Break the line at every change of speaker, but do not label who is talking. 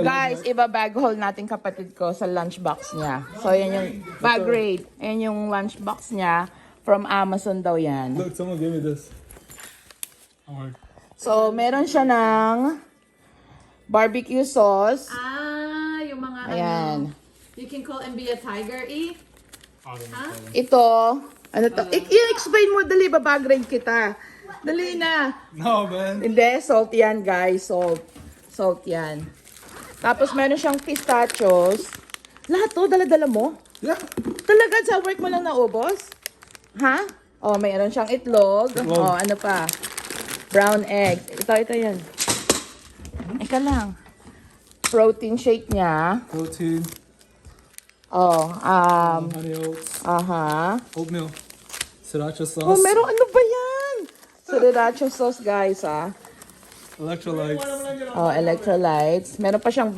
Guys, iba-bag haul natin kapatid ko sa lunchbox niya. So, yan yung bag rate. Yan yung lunchbox niya. From Amazon daw yan.
Look, someone gave me this. Alright.
So, meron siya ng barbecue sauce.
Ah, yung mga
Ayan.
you can call and be a tiger, eh?
Ito, ano to? I-explain mo, dali, babag rate kita. Dali na.
No, man.
Hindi, salt yan, guys. Salt. Salt yan. Tapos meron siyang pistachios. Lahat to, dala-dala mo?
Yeah.
Talaga, sa work mo lang naubos? Ha? Oh, mayroon siyang itlog.
Itlog.
Oh, ano pa? Brown egg. Ito yan. Ika lang. Protein shake niya.
Protein,
Oh,
honey oats, oatmeal, sriracha sauce,
Oh, meron ano ba yan? Sriracha sauce, guys, ah.
electrolytes.
Oh, electrolytes. Meron pa siyang